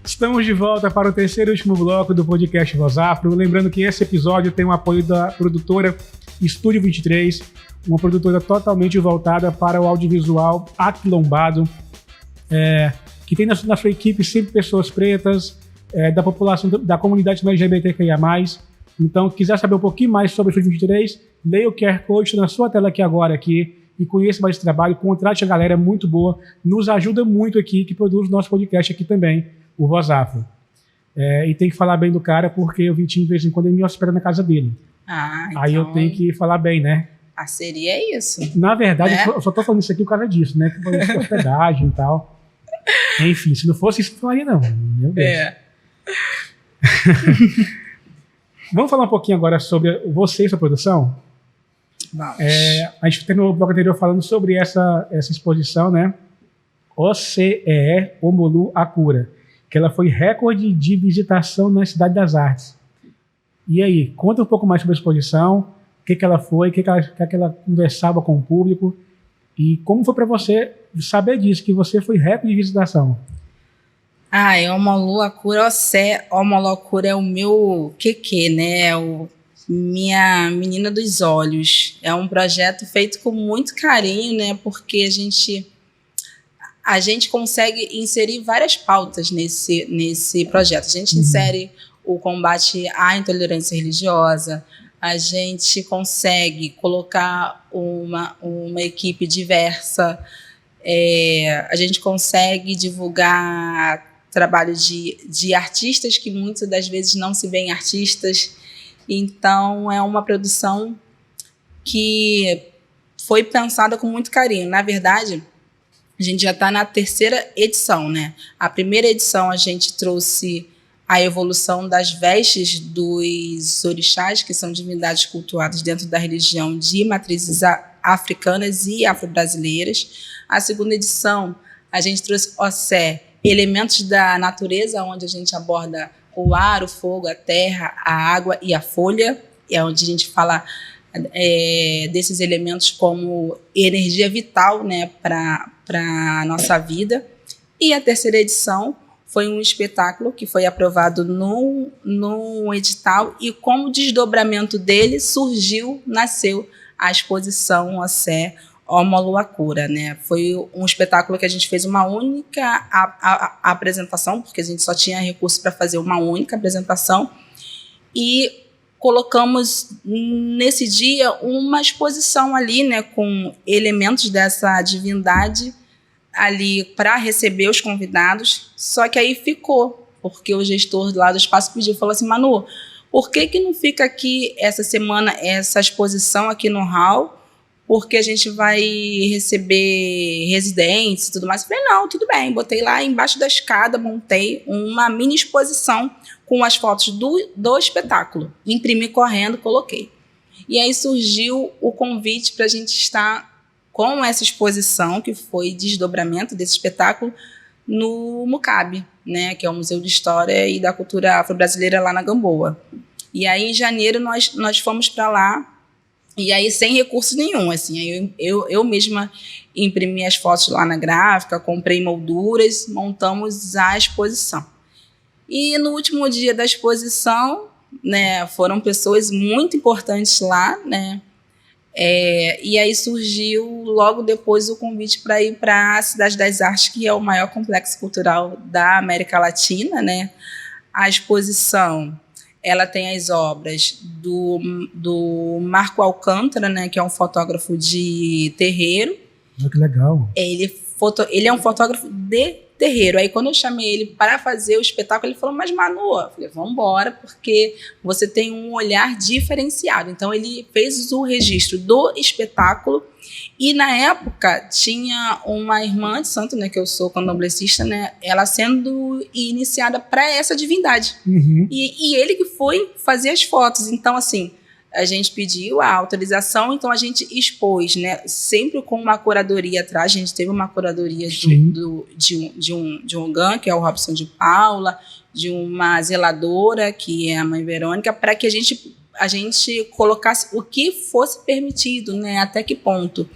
Estamos de volta para o terceiro e último bloco do podcast Voz Afro. Lembrando que esse episódio tem o apoio da produtora Estúdio 23, uma produtora totalmente voltada para o audiovisual aquilombado, que tem na sua equipe sempre pessoas pretas, da população, da comunidade LGBTQIA+. Então, quiser saber um pouquinho mais sobre o Estúdio 23, leia o QR Code na sua tela aqui e conheça mais esse trabalho, contrate a galera, é muito boa, nos ajuda muito aqui, que produz o nosso podcast aqui também, o Voz Afro. E tem que falar bem do cara, porque o Vitinho, de vez em quando, ele me hospeda na casa dele. Então, aí eu tenho que falar bem, né? Parceria é isso. Na verdade, eu só tô falando isso aqui por causa disso, né? Por causa de hospedagem e tal. Enfim, se não fosse isso, não faria não. Meu Deus. Vamos falar um pouquinho agora sobre você e sua produção? Vamos. A gente terminou o bloco anterior falando sobre essa exposição, né? OCEE, Omolu, a Cura, que ela foi recorde de visitação na Cidade das Artes. E aí, conta um pouco mais sobre a exposição, o que ela foi, o que ela conversava com o público, e como foi para você saber disso, que você foi recorde de visitação. Omolu, a Cura, Omolu, a Cura é o meu né? Minha menina dos olhos. É um projeto feito com muito carinho, né? Porque a gente consegue inserir várias pautas nesse projeto. A gente insere o combate à intolerância religiosa, a gente consegue colocar uma equipe diversa, a gente consegue divulgar trabalho de artistas que muitas das vezes não se veem artistas. Então, é uma produção que foi pensada com muito carinho. Na verdade, a gente já está na 3ª edição, né? A primeira edição a gente trouxe a evolução das vestes dos orixás, que são divindades cultuadas dentro da religião de matrizes africanas e afro-brasileiras. A segunda edição, a gente trouxe Ossé, elementos da natureza, onde a gente aborda o ar, o fogo, a terra, a água e a folha, é onde a gente fala desses elementos como energia vital, né, para a nossa vida. E a 3ª edição foi um espetáculo que foi aprovado no edital e como desdobramento dele nasceu a exposição Ossé Omoluacura, né? Foi um espetáculo que a gente fez uma única apresentação, porque a gente só tinha recurso para fazer uma única apresentação, e colocamos nesse dia uma exposição ali, né, com elementos dessa divindade ali para receber os convidados. Só que aí ficou, porque o gestor lá do espaço pediu, falou assim: Manu, por que não fica aqui essa semana essa exposição aqui no hall? Porque a gente vai receber residentes e tudo mais. Eu falei, não, tudo bem. Botei lá embaixo da escada, montei uma mini exposição com as fotos do espetáculo. Imprimi correndo, coloquei. E aí surgiu o convite para a gente estar com essa exposição, que foi desdobramento desse espetáculo, no MUCAB, né, que é o Museu de História e da Cultura Afro-Brasileira lá na Gamboa. E aí, em janeiro, nós fomos para lá, e aí sem recurso nenhum, assim, eu mesma imprimi as fotos lá na gráfica, comprei molduras, montamos a exposição. E no último dia da exposição, né, foram pessoas muito importantes lá, né, e aí surgiu logo depois o convite para ir para a Cidade das Artes, que é o maior complexo cultural da América Latina, né. A exposição, ela tem as obras do Marco Alcântara, né, que é um fotógrafo de terreiro. Que legal. Ele é um fotógrafo de terreiro. Aí, quando eu chamei ele para fazer o espetáculo, ele falou, mas Manu, eu falei, vamos embora, porque você tem um olhar diferenciado. Então, ele fez o registro do espetáculo e, na época, tinha uma irmã de santo, né, que eu sou candomblessista, né, ela sendo iniciada para essa divindade. Uhum. E ele que foi fazer as fotos. Então, assim, a gente pediu a autorização, então a gente expôs, né, sempre com uma curadoria atrás. A gente teve uma curadoria de um Ogã, que é o Robson de Paula, de uma zeladora, que é a mãe Verônica, para que a gente colocasse o que fosse permitido, né, até que ponto.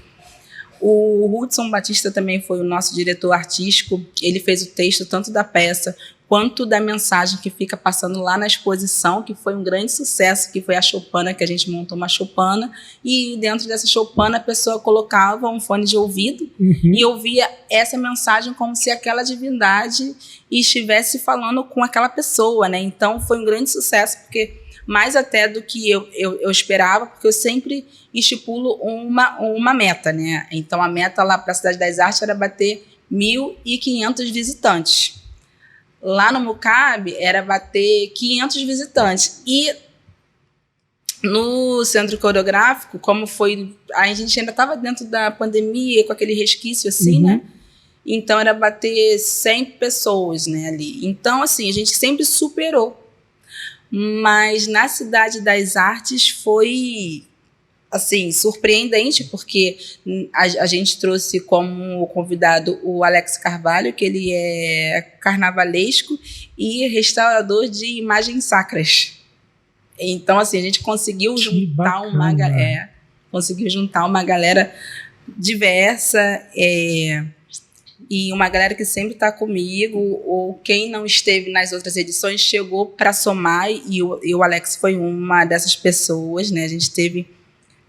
O Hudson Batista também foi o nosso diretor artístico. Ele fez o texto tanto da peça quanto da mensagem que fica passando lá na exposição, que foi um grande sucesso, que foi a choupana, que a gente montou uma choupana, e dentro dessa choupana a pessoa colocava um fone de ouvido e ouvia essa mensagem como se aquela divindade estivesse falando com aquela pessoa, né? Então foi um grande sucesso, porque mais até do que eu esperava, porque eu sempre estipulo uma meta, né? Então a meta lá para a Cidade das Artes era bater 1.500 visitantes. Lá no MUCAB era bater 500 visitantes. E no Centro Coreográfico, como foi... A gente ainda estava dentro da pandemia, com aquele resquício assim, né? Então era bater 100 pessoas, né, ali. Então, assim, a gente sempre superou. Mas na Cidade das Artes foi, assim, surpreendente, porque a gente trouxe como convidado o Alex Carvalho, que ele é carnavalesco e restaurador de imagens sacras. Então, assim, a gente conseguiu juntar uma galera diversa, e uma galera que sempre está comigo, ou quem não esteve nas outras edições chegou para somar, e o Alex foi uma dessas pessoas, né? A gente teve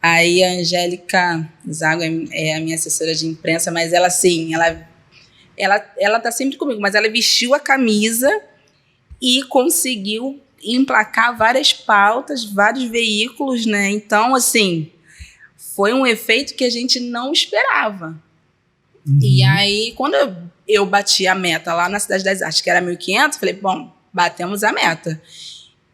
aí a Angélica Zago, é a minha assessora de imprensa, mas ela, assim, ela está sempre comigo, mas ela vestiu a camisa e conseguiu emplacar várias pautas, vários veículos, né? Então, assim, foi um efeito que a gente não esperava. E aí, quando eu bati a meta lá na Cidade das Artes, que era 1.500, falei, bom, batemos a meta.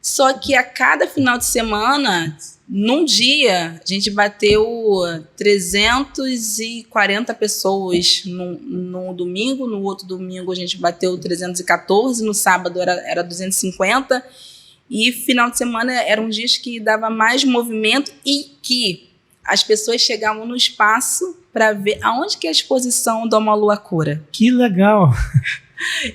Só que a cada final de semana, num dia, a gente bateu 340 pessoas no domingo, no outro domingo a gente bateu 314, no sábado era 250, e final de semana eram dias que dava mais movimento e que as pessoas chegavam no espaço para ver aonde que é a exposição do Uma Lua Cura. Que legal!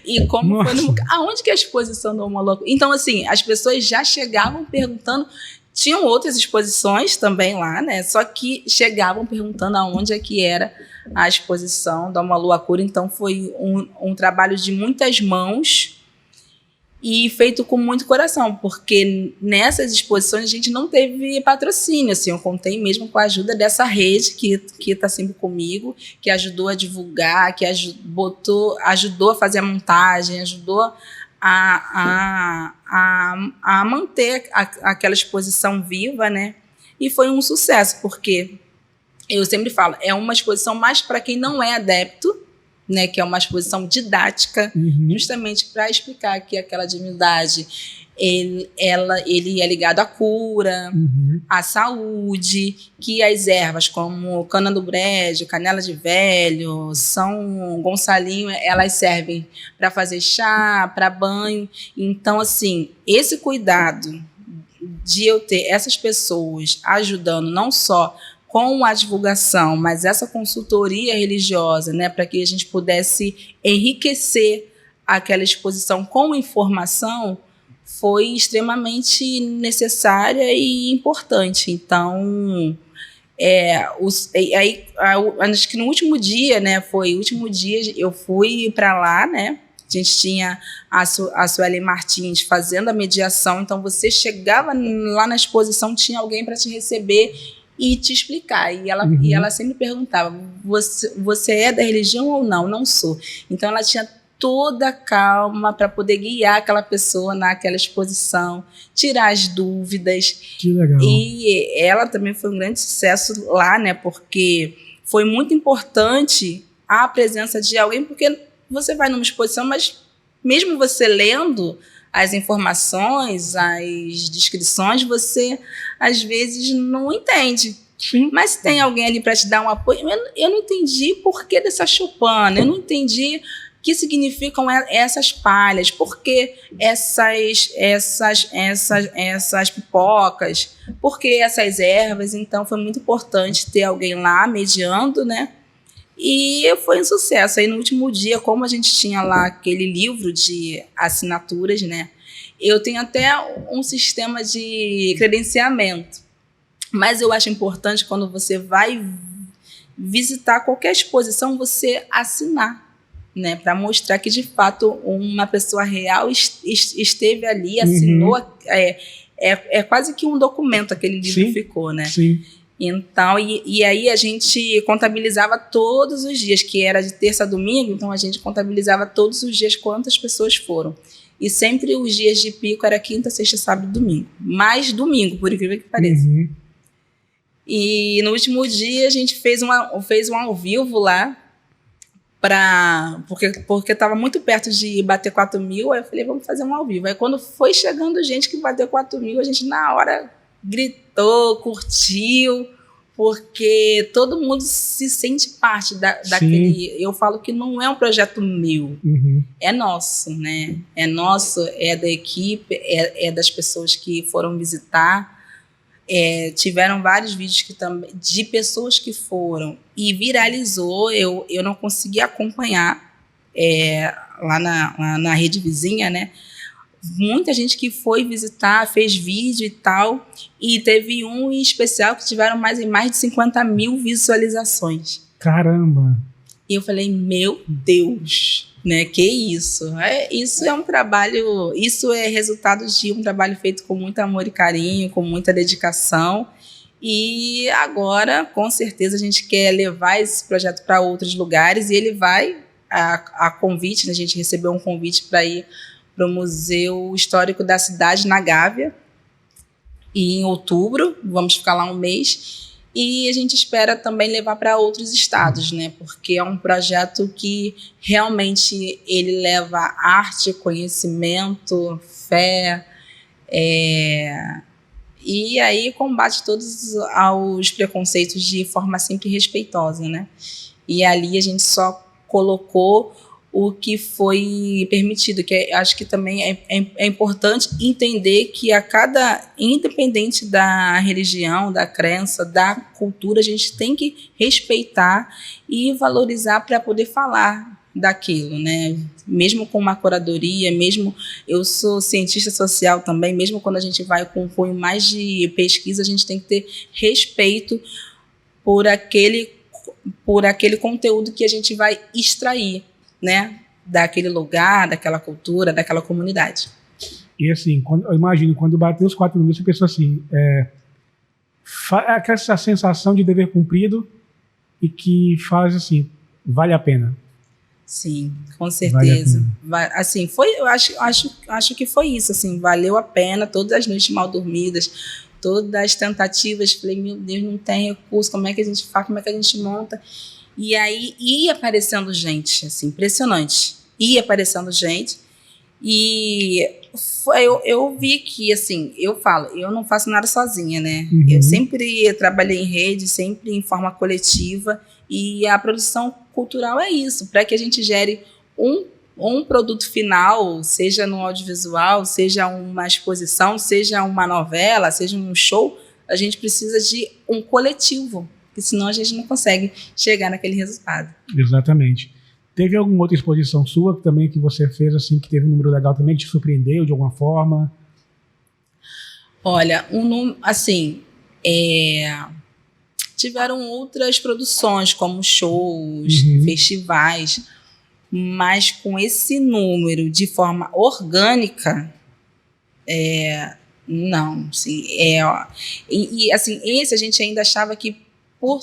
E como foi aonde que é a exposição do Uma Lua Cura? Então, assim, as pessoas já chegavam perguntando. Tinham outras exposições também lá, né? Só que chegavam perguntando aonde é que era a exposição da Uma Lua Cura. Então, foi um trabalho de muitas mãos e feito com muito coração, porque nessas exposições a gente não teve patrocínio, assim, eu contei mesmo com a ajuda dessa rede que está sempre comigo, que ajudou a divulgar, que ajudou a fazer a montagem, ajudou a manter aquela exposição viva, né? E foi um sucesso, porque eu sempre falo, é uma exposição mais para quem não é adepto, né, que é uma exposição didática, justamente para explicar que aquela divindade ele é ligado à cura, à saúde, que as ervas como cana do brejo, canela de velho, São Gonçalinho, elas servem para fazer chá, para banho. Então, assim, esse cuidado de eu ter essas pessoas ajudando não só com a divulgação, mas essa consultoria religiosa, né, para que a gente pudesse enriquecer aquela exposição com informação, foi extremamente necessária e importante. Então, acho que no último dia, né, eu fui para lá, né, a gente tinha a Suelen Martins fazendo a mediação, então você chegava lá na exposição, tinha alguém para te receber e te explicar. E ela sempre perguntava, você é da religião ou não? Não sou. Então ela tinha toda a calma para poder guiar aquela pessoa naquela exposição, tirar as dúvidas. Que legal. E ela também foi um grande sucesso lá, né? Porque foi muito importante a presença de alguém, porque você vai numa exposição, mas mesmo você lendo as informações, as descrições, você às vezes não entende. Sim. Mas tem alguém ali para te dar um apoio. Eu não entendi por que dessa choupana, eu não entendi o que significam essas palhas, por que essas pipocas, por que essas ervas. Então foi muito importante ter alguém lá mediando, né? E foi um sucesso. Aí no último dia, como a gente tinha lá aquele livro de assinaturas, né? Eu tenho até um sistema de credenciamento. Mas eu acho importante, quando você vai visitar qualquer exposição, você assinar, né? Para mostrar que, de fato, uma pessoa real esteve ali, assinou. É quase que um documento aquele livro. Sim, ficou, né? Sim. Então, e aí a gente contabilizava todos os dias, que era de terça a domingo, então a gente contabilizava todos os dias quantas pessoas foram. E sempre os dias de pico era quinta, sexta, sábado e domingo. Mais domingo, por incrível que pareça. E no último dia a gente fez um ao vivo lá, porque estava muito perto de bater 4.000, aí eu falei, vamos fazer um ao vivo. Aí quando foi chegando gente que bateu 4.000, a gente na hora gritou, curtiu, porque todo mundo se sente parte daquele. Eu falo que não é um projeto meu, é nosso, né? É nosso, é da equipe, é das pessoas que foram visitar. Tiveram vários vídeos de pessoas que foram e viralizou. Eu não consegui acompanhar lá na rede vizinha, né? Muita gente que foi visitar, fez vídeo e tal, e teve um em especial que tiveram mais de 50.000 visualizações. Caramba! E eu falei, meu Deus, né? Que isso? Isso é um trabalho, isso é resultado de um trabalho feito com muito amor e carinho, com muita dedicação. E agora, com certeza, a gente quer levar esse projeto para outros lugares, e ele vai, a convite, né? A gente recebeu um convite para ir para o Museu Histórico da Cidade, na Gávea, e em outubro, vamos ficar lá um mês, e a gente espera também levar para outros estados, né? Porque é um projeto que realmente ele leva arte, conhecimento, fé, e aí combate todos os preconceitos de forma sempre respeitosa, né? E ali a gente só colocou o que foi permitido, que acho que também é importante entender que independente da religião, da crença, da cultura, a gente tem que respeitar e valorizar para poder falar daquilo, né? Mesmo com uma curadoria, mesmo eu sou cientista social também, mesmo quando a gente vai com um cunho mais de pesquisa, a gente tem que ter respeito por aquele conteúdo que a gente vai extrair, né, daquele lugar, daquela cultura, daquela comunidade. E assim, eu imagino, quando bateu os 4 minutos, a pessoa assim, essa sensação de dever cumprido e que faz assim, vale a pena. Sim, com certeza. Assim, eu acho que foi isso, assim, valeu a pena, todas as noites mal dormidas, todas as tentativas, falei, meu Deus, não tem recurso, como é que a gente faz, como é que a gente monta? E aí ia aparecendo gente, assim, impressionante. Ia aparecendo gente e eu vi que, assim, eu não faço nada sozinha, né? Uhum. Eu sempre trabalhei em rede, sempre em forma coletiva, e a produção cultural é isso, para que a gente gere um produto final, seja no audiovisual, seja uma exposição, seja uma novela, seja um show, a gente precisa de um coletivo, porque senão a gente não consegue chegar naquele resultado. Exatamente. Teve alguma outra exposição sua também que você fez, assim, que teve um número legal também, que te surpreendeu de alguma forma? Olha, assim, tiveram outras produções, como shows, festivais, mas com esse número de forma orgânica, não, sim, e assim, esse a gente ainda achava que por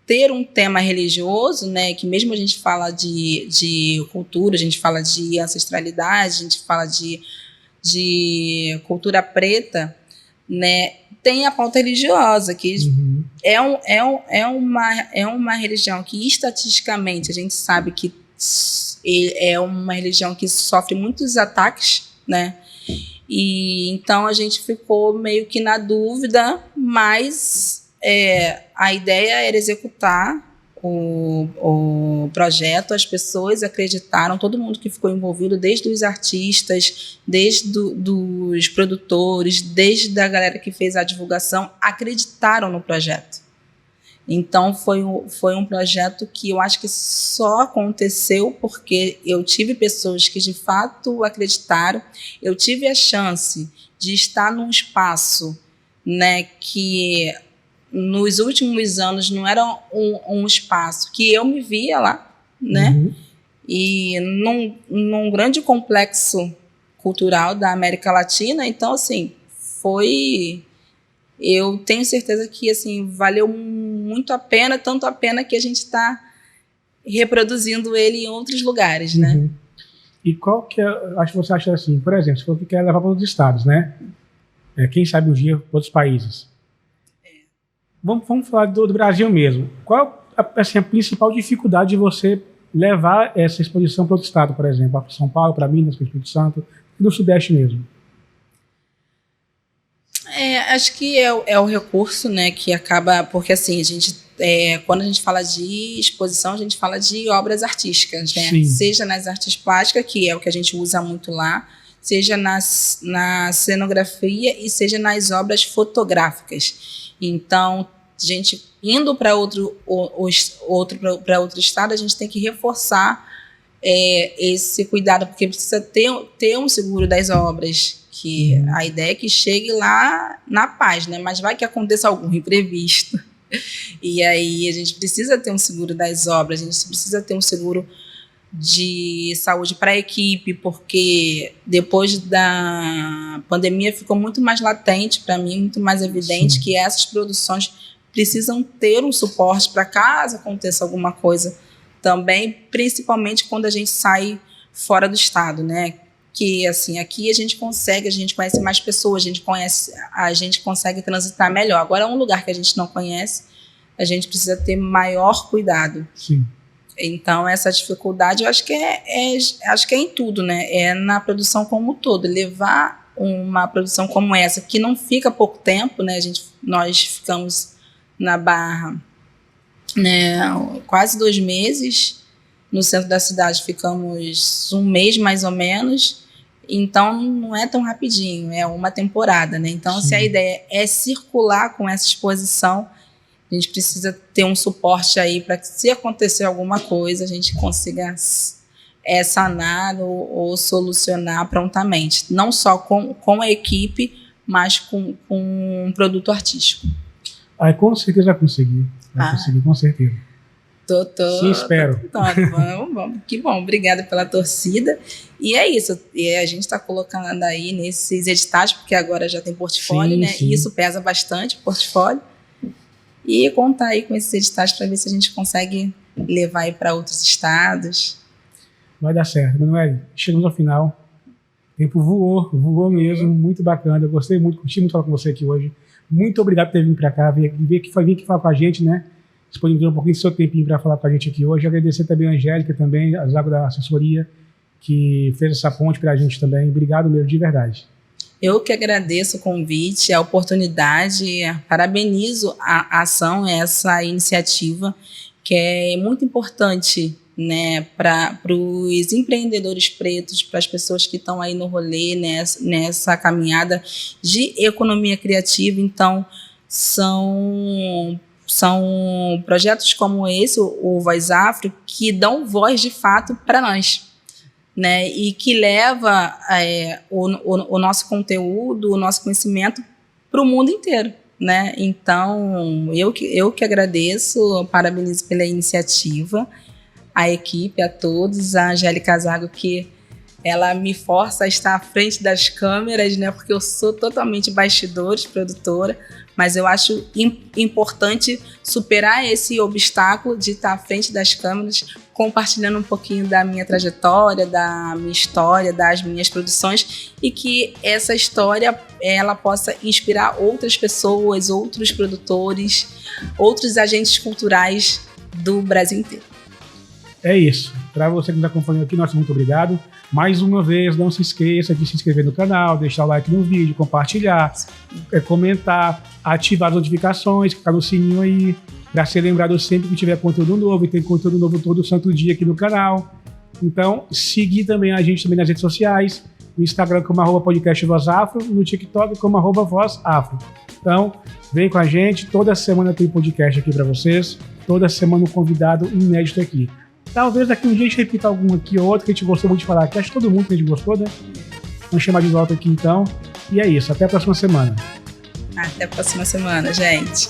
ter um tema religioso, né, que mesmo a gente fala de cultura, a gente fala de ancestralidade, a gente fala de cultura preta, né, tem a pauta religiosa, que é uma religião que estatisticamente a gente sabe que é uma religião que sofre muitos ataques, né? E então a gente ficou meio que na dúvida, mas a ideia era executar o projeto, as pessoas acreditaram, todo mundo que ficou envolvido, desde os artistas, desde dos produtores, desde a galera que fez a divulgação, acreditaram no projeto. Então foi um projeto que eu acho que só aconteceu porque eu tive pessoas que de fato acreditaram, eu tive a chance de estar num espaço, né, que nos últimos anos não era um espaço que eu me via lá, né? E num grande complexo cultural da América Latina, então assim, eu tenho certeza que assim, valeu muito a pena, tanto a pena que a gente está reproduzindo ele em outros lugares, né? E qual que acho que você acha assim, por exemplo, se você quer levar para outros estados, né? Quem sabe um dia para outros países. Vamos falar do Brasil mesmo. Qual assim, a principal dificuldade de você levar essa exposição para outro estado, por exemplo, para São Paulo, para Minas, para o Espírito Santo, e do Sudeste mesmo? Acho que é o recurso, né, que acaba, porque assim, a gente, quando a gente fala de exposição, a gente fala de obras artísticas, né? Seja nas artes plásticas, que é o que a gente usa muito lá, seja na cenografia e seja nas obras fotográficas. Então, a gente indo para outro estado, a gente tem que reforçar esse cuidado, porque precisa ter um seguro das obras, que a ideia é que chegue lá na paz, né? Mas vai que aconteça algum imprevisto. E aí a gente precisa ter um seguro das obras, a gente precisa ter um seguro de saúde para a equipe, porque depois da pandemia ficou muito mais latente para mim, muito mais evidente que essas produções precisam ter um suporte para caso aconteça alguma coisa também, principalmente quando a gente sai fora do estado, né? que assim, aqui a gente conhece mais pessoas, a gente consegue transitar melhor. Agora, um lugar que a gente não conhece, a gente precisa ter maior cuidado. Sim. Então, essa dificuldade, eu acho que acho que é em tudo, né? É na produção como um todo. Levar uma produção como essa, que não fica pouco tempo, né? Nós ficamos na Barra, né, quase 2 meses. No centro da cidade ficamos 1 mês, mais ou menos. Então, não é tão rapidinho, é uma temporada, né? Então, Sim. se a ideia é circular com essa exposição, a gente precisa ter um suporte aí para que, se acontecer alguma coisa, a gente consiga sanar ou solucionar prontamente. Não só com a equipe, mas com um produto artístico. Com certeza vai conseguir. Vai conseguir, com certeza. Sim, espero. Vamos. Que bom, obrigada pela torcida. E é isso, e a gente está colocando aí nesses editais, porque agora já tem portfólio, né? Sim. E isso pesa bastante, o portfólio. E contar aí com esses editais para ver se a gente consegue levar aí para outros estados. Vai dar certo. Manoel, chegamos ao final. O tempo voou mesmo, muito bacana. Eu gostei muito, curti muito falar com você aqui hoje. Muito obrigado por ter vindo para cá, vir aqui falar com a gente, né? Disponibilizar um pouquinho do seu tempinho para falar com a gente aqui hoje. Agradecer também a Angélica, também, a Zago da assessoria, que fez essa ponte para a gente também. Obrigado mesmo, de verdade. Eu que agradeço o convite, a oportunidade, parabenizo a ação, essa iniciativa, que é muito importante, né, para os empreendedores pretos, para as pessoas que estão aí no rolê, nessa caminhada de economia criativa. Então, são projetos como esse, o Voz Afro, que dão voz de fato para nós, né? E que leva o nosso conteúdo, o nosso conhecimento para o mundo inteiro, né? Então, eu que agradeço, parabenizo pela iniciativa, a equipe, a todos, a Angélica Zago, que ela me força a estar à frente das câmeras, né? Porque eu sou totalmente bastidores, produtora, mas eu acho importante superar esse obstáculo de estar à frente das câmeras, compartilhando um pouquinho da minha trajetória, da minha história, das minhas produções, e que essa história ela possa inspirar outras pessoas, outros produtores, outros agentes culturais do Brasil inteiro. É isso. Para você que nos acompanhou aqui, nosso muito obrigado. Mais uma vez, não se esqueça de se inscrever no canal, deixar o like no vídeo, compartilhar, comentar, ativar as notificações, clicar no sininho aí, para ser lembrado sempre que tiver conteúdo novo, e tem conteúdo novo todo santo dia aqui no canal. Então, seguir também a gente também nas redes sociais, no Instagram como @podcastvozafro, no TikTok como @vozafro. Então, vem com a gente, toda semana tem podcast aqui para vocês, toda semana um convidado inédito aqui. Talvez daqui um dia a gente repita algum aqui ou outro que a gente gostou muito de falar aqui. Acho que todo mundo que a gente gostou, né? Vamos chamar de volta aqui então. E é isso. Até a próxima semana. Até a próxima semana, gente.